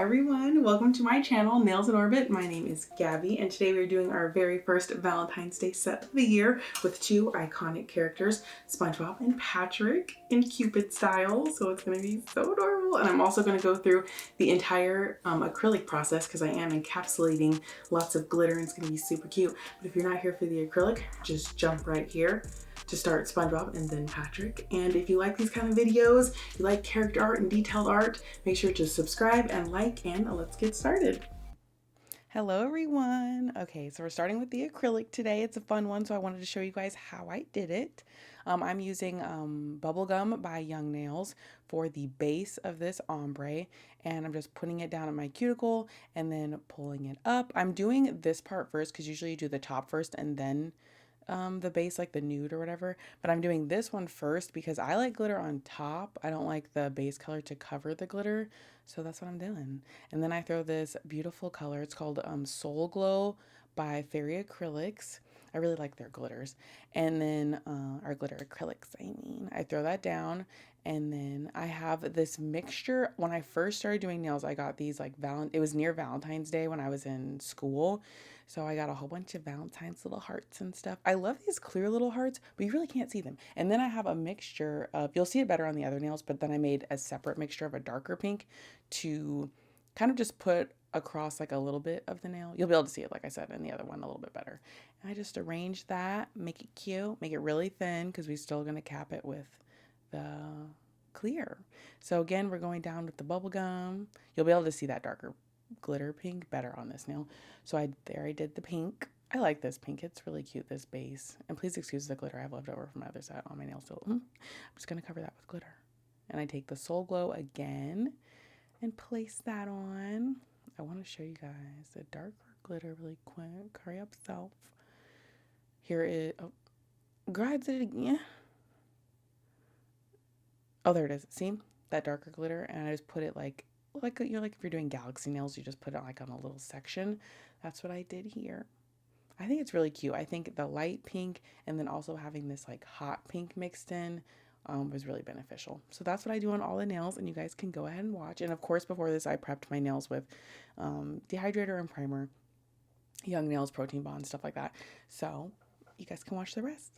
Hi everyone, welcome to my channel, Nails in Orbit. My name is Gabby and today we're doing our very first Valentine's Day set of the year with two iconic characters, SpongeBob and Patrick in Cupid style. So it's going to be so adorable. And I'm also going to go through the entire acrylic process because I am encapsulating lots of glitter and it's going to be super cute. But if you're not here for the acrylic, just jump right here to start SpongeBob and then Patrick. And if you like these kind of videos, you like character art and detailed art, make sure to subscribe and like, and let's get started. Hello everyone. Okay, so we're starting with the acrylic today. It's a fun one, so I wanted to show you guys how I did it. I'm using Bubblegum by Young Nails for the base of this ombre, and I'm just putting it down at my cuticle and then pulling it up. I'm doing this part first because usually you do the top first and then the base, like the nude or whatever, but I'm doing this one first because I like glitter on top. I don't like the base color to cover the glitter, so that's what I'm doing. And then I throw this beautiful color. It's called Soul Glow by Fairy Acrylics. I really like their glitters. And then our glitter acrylics, I throw that down, and then I have this mixture. When I first started doing nails, I got these like it was near Valentine's Day when I was in school, so I got a whole bunch of Valentine's little hearts and stuff. I love these clear little hearts, but you really can't see them. And then I have a mixture of, you'll see it better on the other nails, but then I made a separate mixture of a darker pink to kind of just put across like a little bit of the nail. You'll be able to see it, like I said, in the other one a little bit better. And I just arrange that, make it cute, make it really thin because we're still going to cap it with the clear. So again, we're going down with the bubble gum. You'll be able to see that darker glitter pink better on this nail. So I did the pink. I like this pink. It's really cute, this base. And please excuse the glitter I have left over from my other set on my nail still. I'm just going to cover that with glitter. And I take the Soul Glow again and place that on. I want to show you guys the darker glitter really quick. Hurry up, self. Here is, oh, girl, I did it again. Oh, there it is. See that darker glitter? And I just put it like you know, like if you're doing galaxy nails, you just put it like on a little section. That's what I did here. I think it's really cute. I think the light pink and then also having this like hot pink mixed in was really beneficial. So that's what I do on all the nails, and you guys can go ahead and watch. And of course, before this, I prepped my nails with dehydrator and primer, Young Nails, protein bond, stuff like that. So you guys can watch the rest.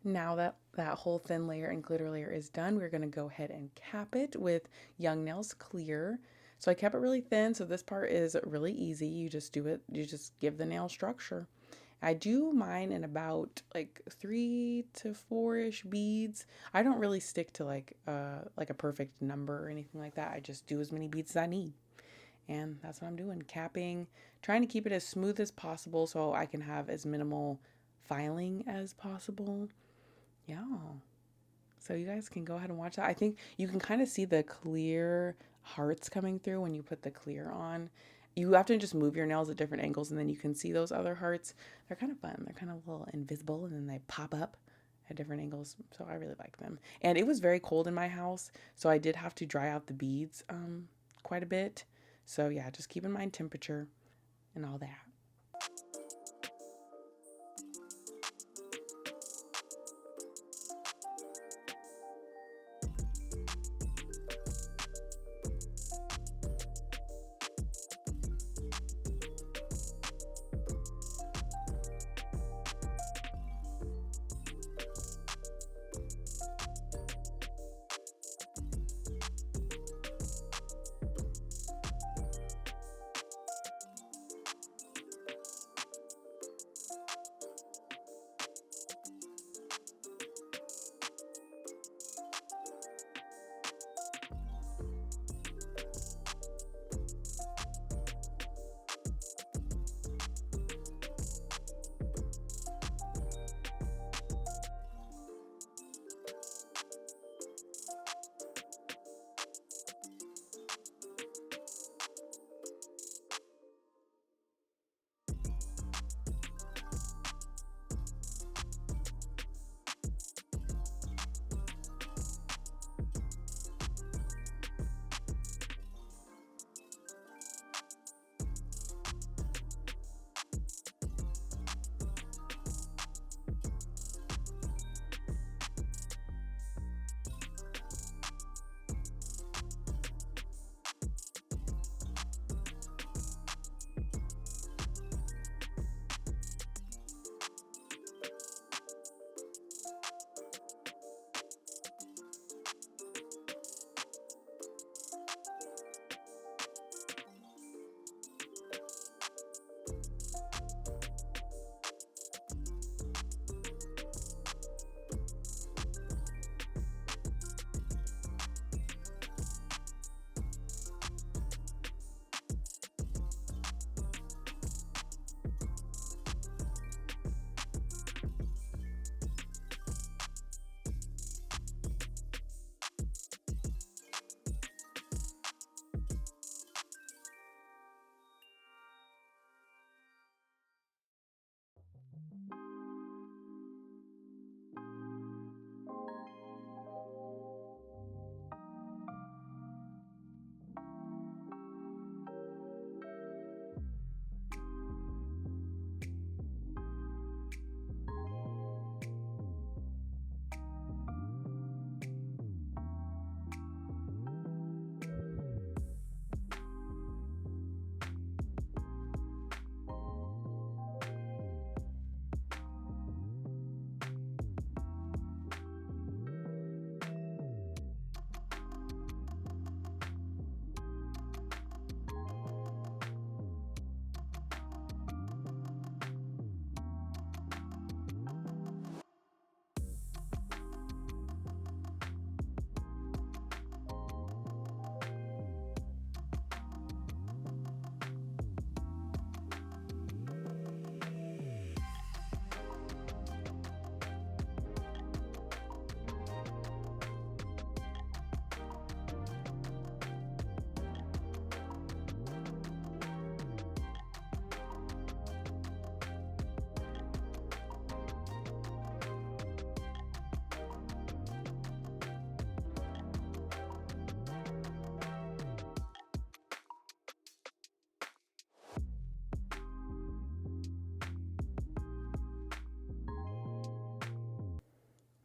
Now that that whole thin layer and glitter layer is done, we're going to go ahead and cap it with Young Nails Clear. So I kept it really thin. So this part is really easy. You just do it. You just give the nail structure. I do mine in about like 3 to 4-ish beads. I don't really stick to like a perfect number or anything like that. I just do as many beads as I need. And that's what I'm doing. Capping, trying to keep it as smooth as possible so I can have as minimal filing as possible. Yeah. So you guys can go ahead and watch that. I think you can kind of see the clear hearts coming through when you put the clear on. You have to just move your nails at different angles and then you can see those other hearts. They're kind of fun. They're kind of a little invisible and then they pop up at different angles. So I really like them. And it was very cold in my house, so I did have to dry out the beads quite a bit. So yeah, just keep in mind temperature and all that.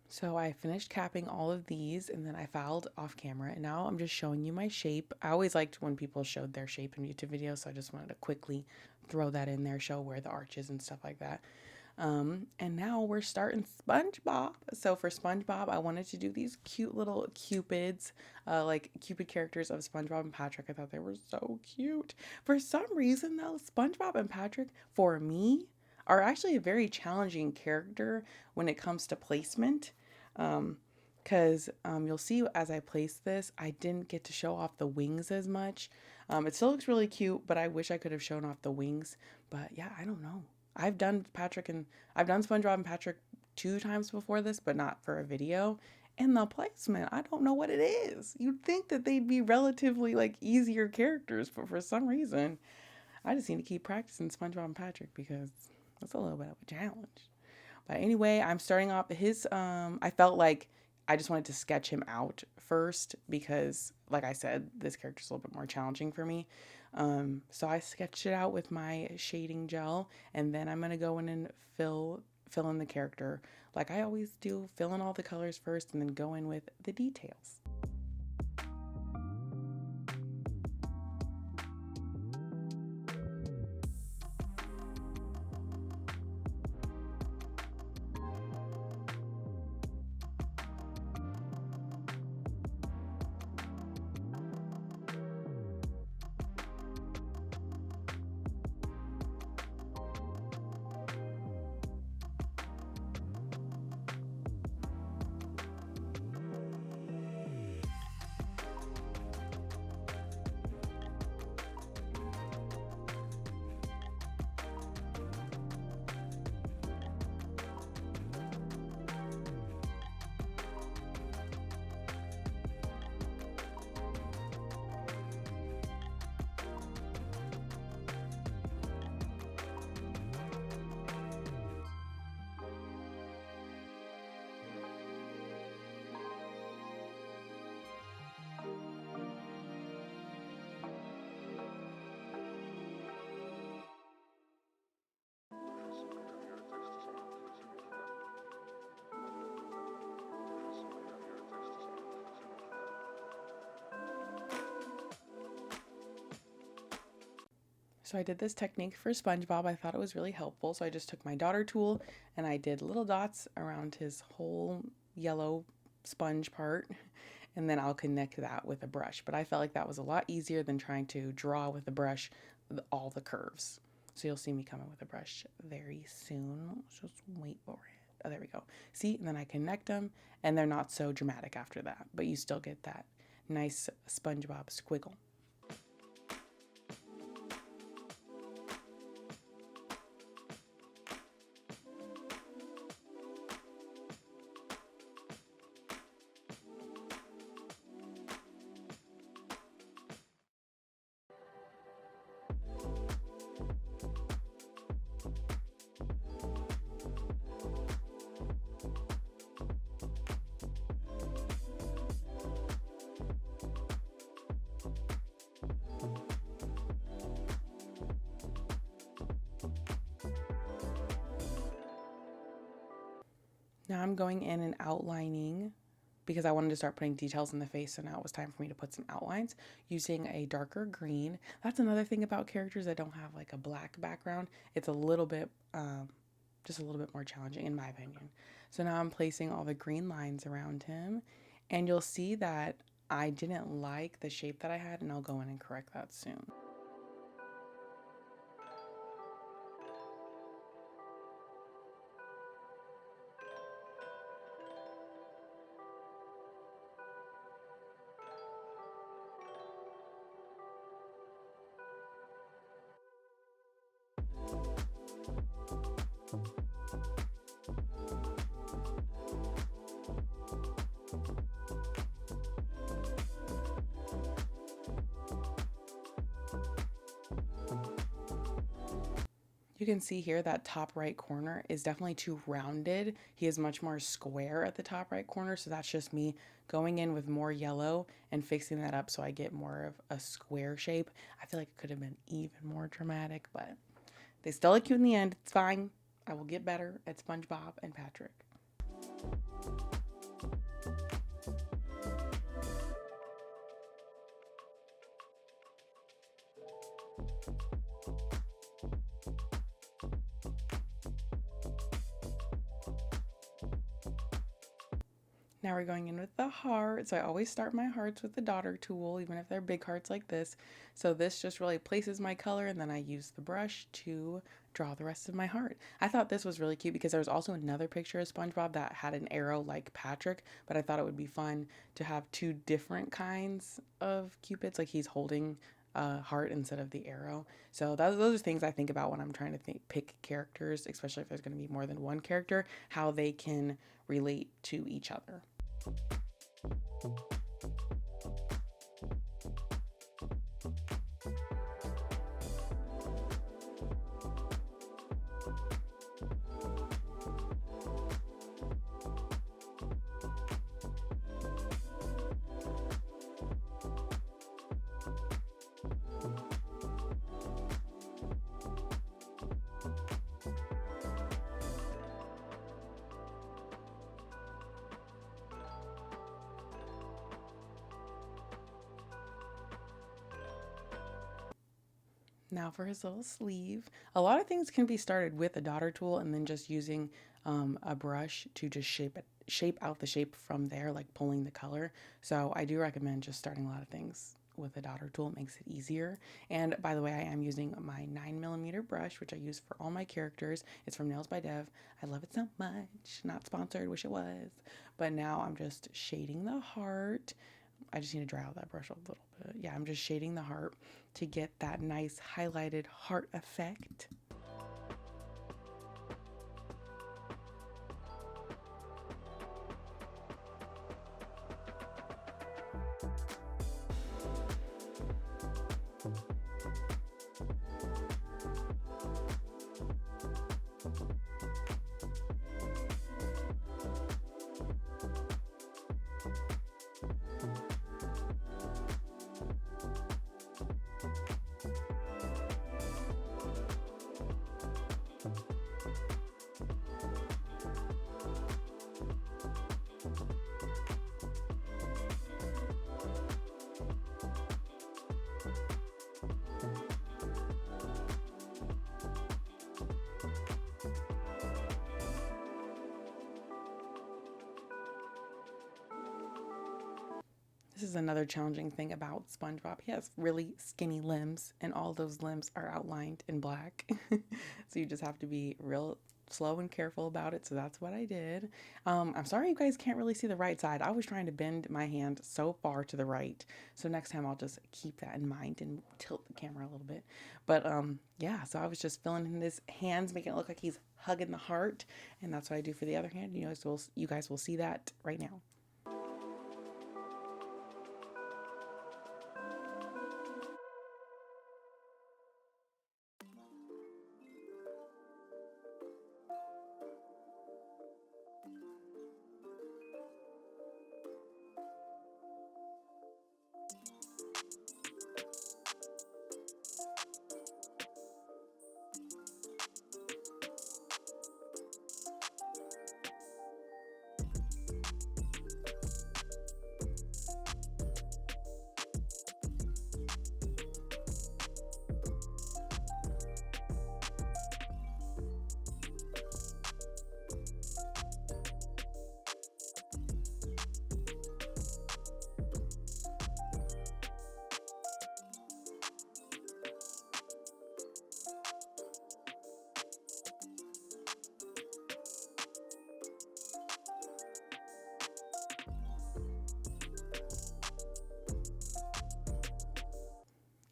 So I finished capping all of these and then I filed off camera and now I'm just showing you my shape. I always liked when people showed their shape in YouTube videos, so I just wanted to quickly throw that in there, show where the arch is and stuff like that. And now we're starting SpongeBob. So for SpongeBob, I wanted to do these cute little cupids, like Cupid characters of SpongeBob and Patrick. I thought they were so cute. For some reason though, SpongeBob and Patrick, for me, are actually a very challenging character when it comes to placement. Because you'll see as I place this, I didn't get to show off the wings as much. It still looks really cute, but I wish I could have shown off the wings. But yeah, I don't know. I've done SpongeBob and Patrick 2 times before this, but not for a video. And the placement, I don't know what it is. You'd think that they'd be relatively like easier characters, but for some reason, I just need to keep practicing SpongeBob and Patrick because it's a little bit of a challenge. But anyway, I'm starting off his, I felt like I just wanted to sketch him out first because, like I said, this character's a little bit more challenging for me. So I sketched it out with my shading gel, and then I'm going to go in and fill in the character like I always do, fill in all the colors first and then go in with the details. So I did this technique for SpongeBob. I thought it was really helpful. So I just took my daughter tool and I did little dots around his whole yellow sponge part. And then I'll connect that with a brush. But I felt like that was a lot easier than trying to draw with a brush all the curves. So you'll see me coming with a brush very soon. Let's just wait for it. Oh, there we go. See, and then I connect them and they're not so dramatic after that. But you still get that nice SpongeBob squiggle. Now I'm going in and outlining because I wanted to start putting details in the face, so now it was time for me to put some outlines using a darker green. That's another thing about characters that don't have like a black background. It's a little bit, just a little bit more challenging in my opinion. So now I'm placing all the green lines around him, and you'll see that I didn't like the shape that I had, and I'll go in and correct that soon. You can see here that top right corner is definitely too rounded. He is much more square at the top right corner, so that's just me going in with more yellow and fixing that up so I get more of a square shape. I feel like it could have been even more dramatic, but they still look cute in the end. It's fine. I will get better at SpongeBob and Patrick. Now we're going in with the heart. So I always start my hearts with the daughter tool, even if they're big hearts like this. So this just really places my color, and then I use the brush to draw the rest of my heart. I thought this was really cute because there was also another picture of SpongeBob that had an arrow like Patrick, but I thought it would be fun to have two different kinds of Cupids, like he's holding a heart instead of the arrow. So those are things I think about when I'm trying to pick characters, especially if there's going to be more than one character, how they can relate to each other. Now for his little sleeve. A lot of things can be started with a daughter tool and then just using a brush to just shape out the shape from there, like pulling the color. So I do recommend just starting a lot of things with a daughter tool. It makes it easier. And by the way, I am using my 9mm brush, which I use for all my characters. It's from Nails by Dev. I love it so much. Not sponsored, wish it was. But now I'm just shading the heart. I just need to dry out that brush a little bit. Yeah, I'm just shading the heart to get that nice highlighted heart effect. This is another challenging thing about SpongeBob. He has really skinny limbs, and all those limbs are outlined in black. So you just have to be real slow and careful about it. So that's what I did. I'm sorry you guys can't really see the right side. I was trying to bend my hand so far to the right. So next time I'll just keep that in mind and tilt the camera a little bit. But yeah, so I was just filling in his hands, making it look like he's hugging the heart. And that's what I do for the other hand. You guys will see that right now.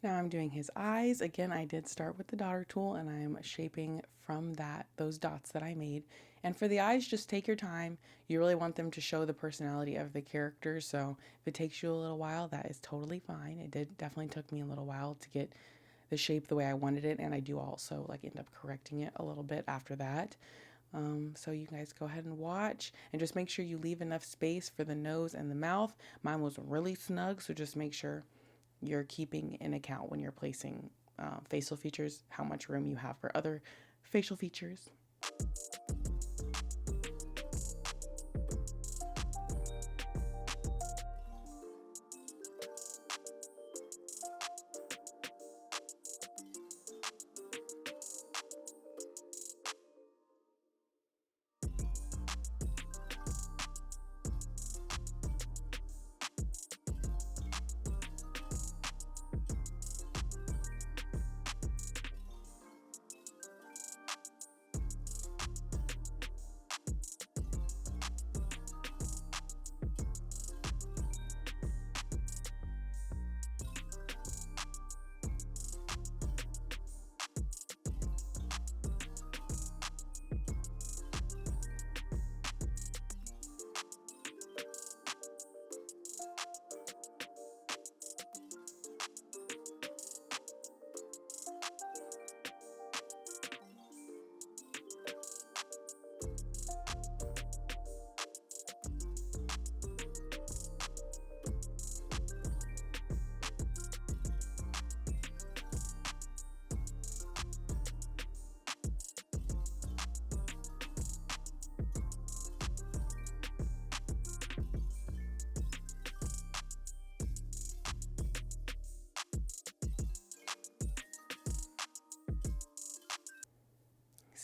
Now I'm doing his eyes. Again, I did start with the daughter tool and I'm shaping from those dots that I made. And for the eyes, just take your time. You really want them to show the personality of the characters. So if it takes you a little while, that is totally fine. Definitely took me a little while to get the shape the way I wanted it. And I do also like end up correcting it a little bit after that. So you guys go ahead and watch and just make sure you leave enough space for the nose and the mouth. Mine was really snug, so just make sure you're keeping in account when you're placing facial features, how much room you have for other facial features.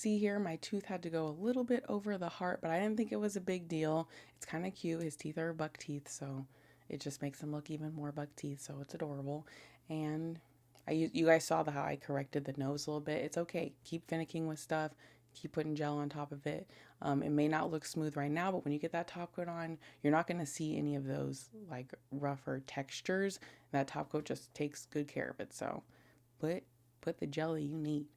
see here, my tooth had to go a little bit over the heart, but I didn't think it was a big deal. It's kind of cute. His teeth are buck teeth, so it just makes him look even more buck teeth, so it's adorable. And you guys saw how I corrected the nose a little bit. It's okay. Keep finicking with stuff. Keep putting gel on top of it. It may not look smooth right now, but when you get that top coat on, you're not going to see any of those like rougher textures. That top coat just takes good care of it. So put the jelly you need.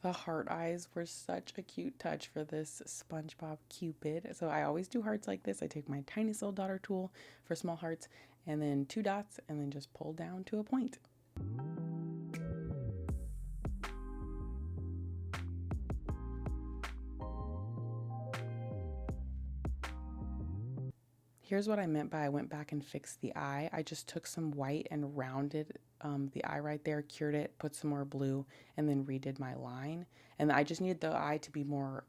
The heart eyes were such a cute touch for this SpongeBob Cupid. So I always do hearts like this. I take my tiniest little daughter tool for small hearts and then 2 dots and then just pull down to a point. Here's what I meant by I went back and fixed the eye. I just took some white and rounded the eye right there, cured it, put some more blue, and then redid my line. And I just needed the eye to be more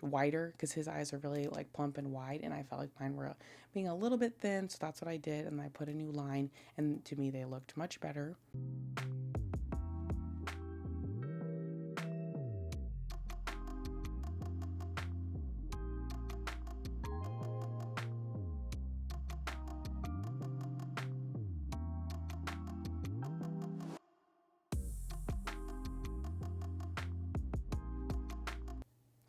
wider because his eyes are really like plump and wide, and I felt like mine were being a little bit thin, so that's what I did, and I put a new line, and to me they looked much better.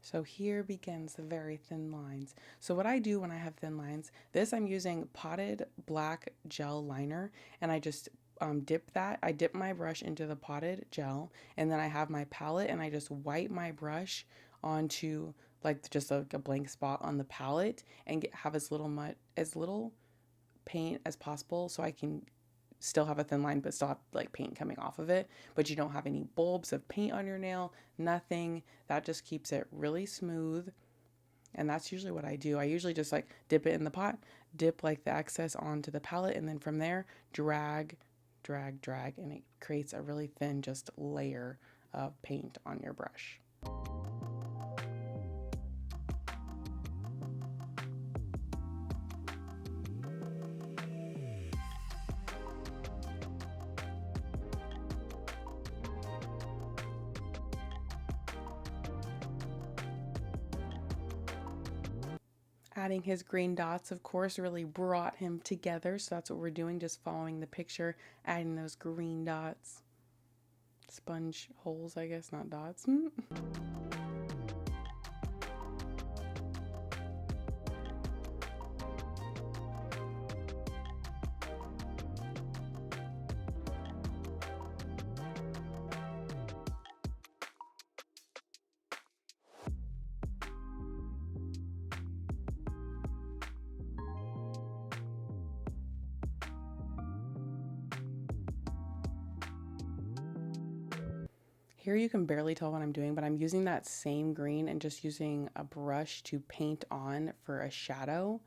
So here begins the very thin lines. So what I do when I have thin lines, I'm using potted black gel liner, and I just dip my brush into the potted gel, and then I have my palette and I just wipe my brush onto like just like a blank spot on the palette and have as little paint as possible so I can still have a thin line but still have like paint coming off of it, but you don't have any bulbs of paint on your nail, nothing. That just keeps it really smooth. And that's usually what I do. I usually just like dip it in the pot, dip like the excess onto the palette, and then from there drag, and it creates a really thin just layer of paint on your brush. Adding his green dots, of course, really brought him together. So that's what we're doing, just following the picture, adding those green dots. Sponge holes, I guess, not dots. Here you can barely tell what I'm doing, but I'm using that same green and just using a brush to paint on for a shadow.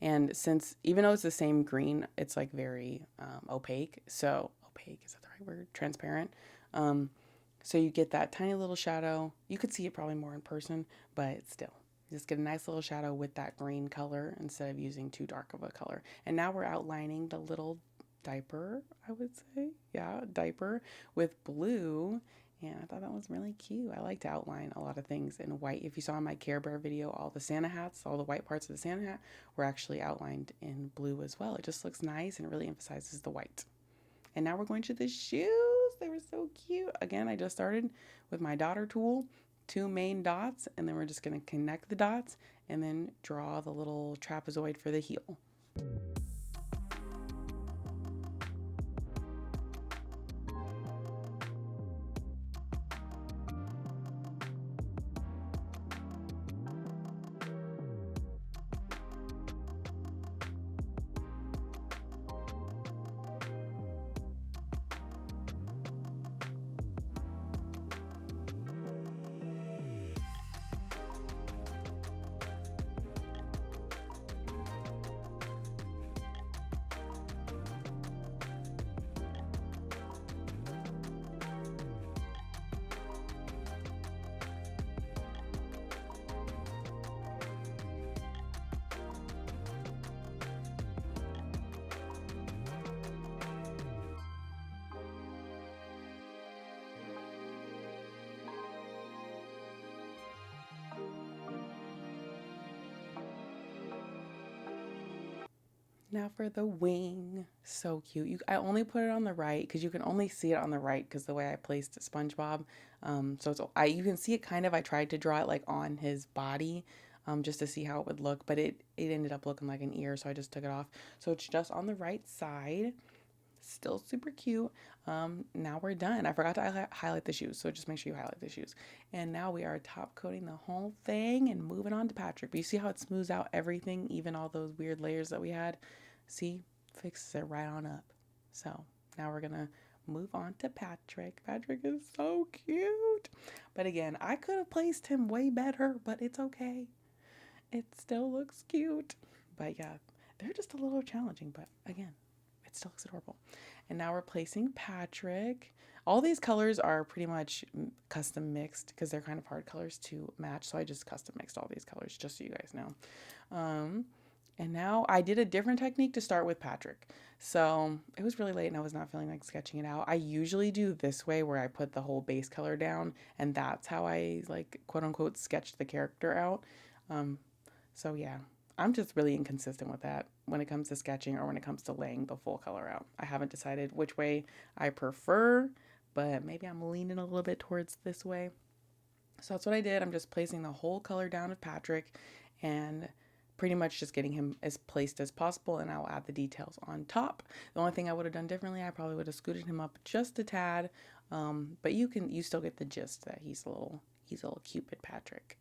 And since, even though it's the same green, it's like very opaque. So, opaque, is that the right word? Transparent. So you get that tiny little shadow. You could see it probably more in person, but still. Just get a nice little shadow with that green color instead of using too dark of a color. And now we're outlining the little diaper, I would say. Yeah, diaper with blue. And I thought that was really cute. I like to outline a lot of things in white. If you saw in my Care Bear video, all the Santa hats, all the white parts of the Santa hat were actually outlined in blue as well. It just looks nice and it really emphasizes the white. And now we're going to the shoes. They were so cute. Again, I just started with my daughter tool, 2 main dots, and then we're just going to connect the dots and then draw the little trapezoid for the heel. Now for the wing. So cute. I only put it on the right because you can only see it on the right because the way I placed SpongeBob. You can see it kind of, I tried to draw it like on his body just to see how it would look, but it ended up looking like an ear, so I just took it off. So it's just on the right side. Still super cute. Now we're done. I forgot to highlight the shoes, so just make sure you highlight the shoes. And now we are top coating the whole thing and moving on to Patrick. But you see how it smooths out everything, even all those weird layers that we had? See? Fixes it right on up. So now we're gonna move on to Patrick. Patrick is so cute. But again, I could have placed him way better, but it's okay. It still looks cute. But yeah, they're just a little challenging, but again, it still looks adorable. And now we're placing Patrick. All these colors are pretty much custom mixed because they're kind of hard colors to match. So I just custom mixed all these colors just so you guys know. And now I did a different technique to start with Patrick. So it was really late and I was not feeling like sketching it out. I usually do this way where I put the whole base color down and that's how I like quote unquote sketch the character out. So yeah, I'm just really inconsistent with that when it comes to sketching or when it comes to laying the full color out. I haven't decided which way I prefer, but maybe I'm leaning a little bit towards this way. So that's what I did. I'm just placing the whole color down of Patrick and pretty much just getting him as placed as possible, and I'll add the details on top. The only thing I would have done differently, I probably would have scooted him up just a tad, but you still get the gist that he's a little Cupid Patrick.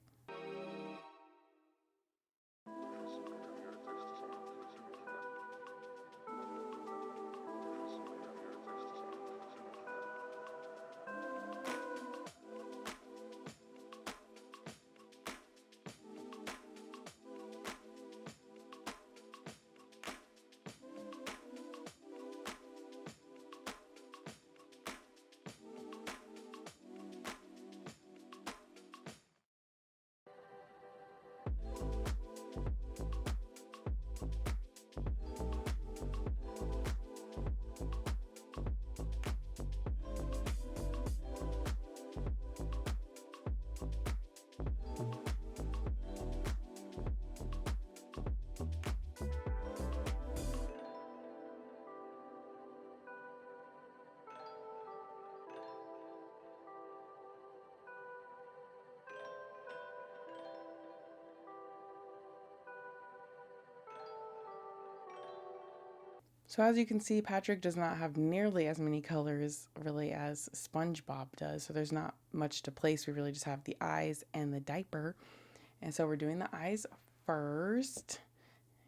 So as you can see, Patrick does not have nearly as many colors really as SpongeBob does. So there's not much to place. We really just have the eyes and the diaper. And so we're doing the eyes first,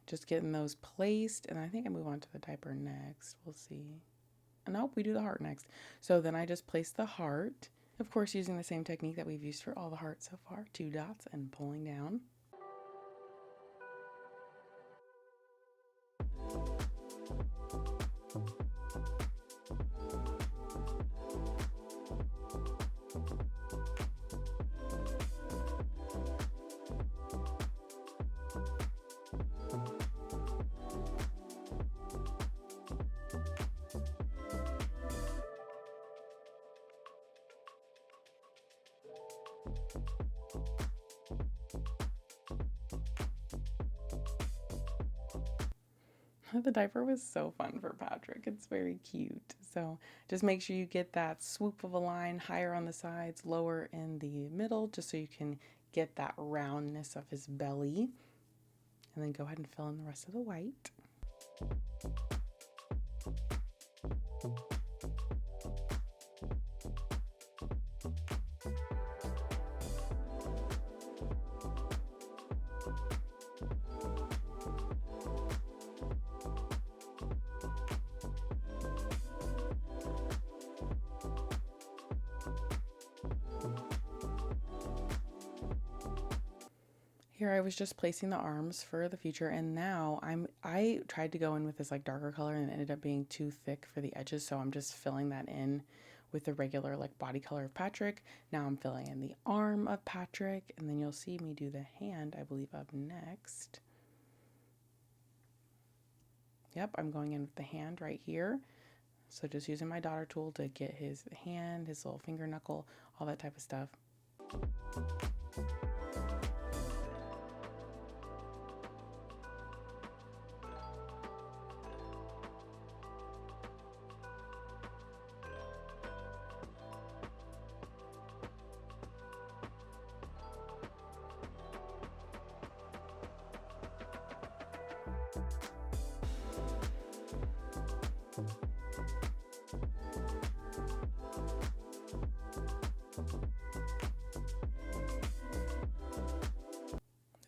just getting those placed. And I think I move on to the diaper next. We'll see. Nope, we do the heart next. So then I just place the heart, of course, using the same technique that we've used for all the hearts so far, 2 dots and pulling down. The diaper was so fun for Patrick. It's very cute. So just make sure you get that swoop of a line higher on the sides, lower in the middle, just so you can get that roundness of his belly. And then go ahead and fill in the rest of the white. Here I was just placing the arms for the future, and now I tried to go in with this like darker color and it ended up being too thick for the edges, so I'm just filling that in with the regular like body color of Patrick. Now I'm filling in the arm of Patrick, and then you'll see me do the hand, I believe, up next. Yep, I'm going in with the hand right here. So just using my daughter tool to get his hand, his little finger knuckle, all that type of stuff.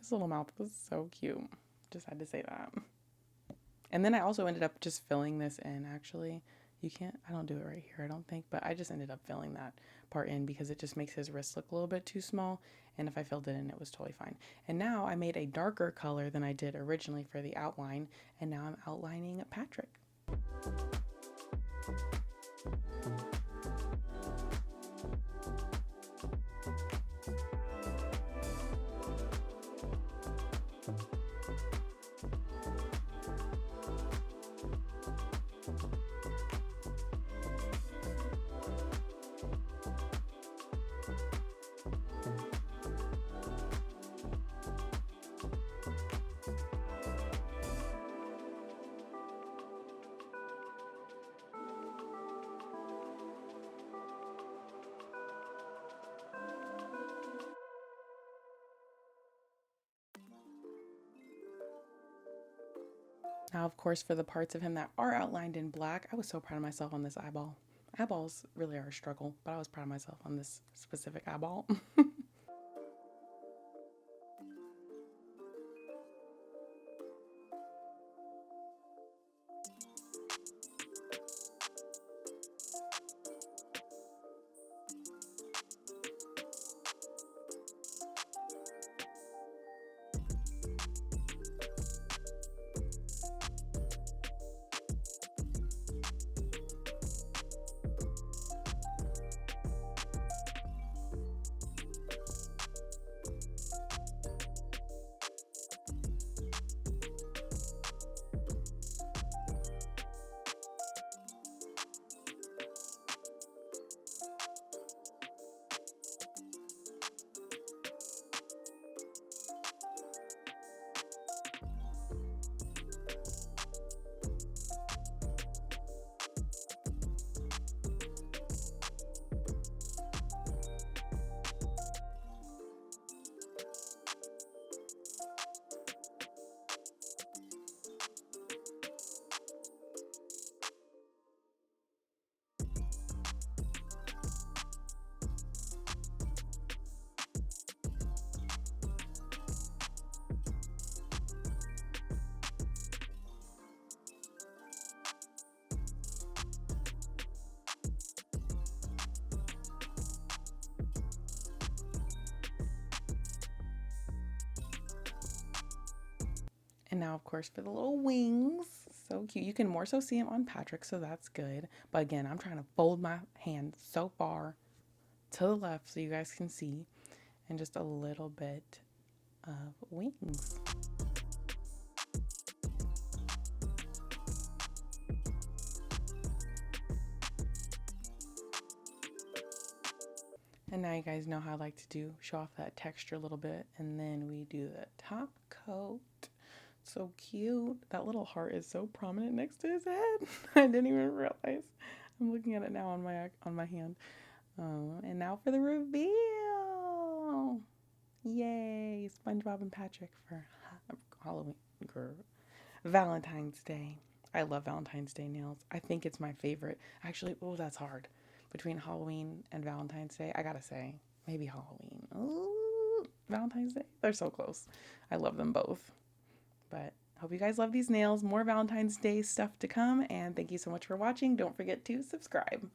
His little mouth was so cute. Just had to say that. And then I also ended up just filling this in, actually. You can't, I don't do it right here, I don't think, but I just ended up filling that part in because it just makes his wrist look a little bit too small. And if I filled it in, it was totally fine. And now I made a darker color than I did originally for the outline. And now I'm outlining Patrick. Now, of course, for the parts of him that are outlined in black, I was so proud of myself on this eyeball. Eyeballs really are a struggle, but I was proud of myself on this specific eyeball. And now, of course, for the little wings. So cute. You can more so see him on Patrick, so that's good. But again, I'm trying to fold my hand so far to the left so you guys can see. And just a little bit of wings. And now you guys know how I like to show off that texture a little bit. And then we do the top coat. So cute. That little heart is so prominent next to his head. I didn't even realize. I'm looking at it now on my hand. And now for the reveal. Yay, SpongeBob and Patrick for Halloween or Valentine's Day. I love Valentine's Day nails. I think it's my favorite. Actually, oh, that's hard. Between Halloween and Valentine's Day, I gotta say, maybe Halloween. Ooh, Valentine's Day, they're so close. I love them both. But hope you guys love these nails. More Valentine's Day stuff to come. And thank you so much for watching. Don't forget to subscribe.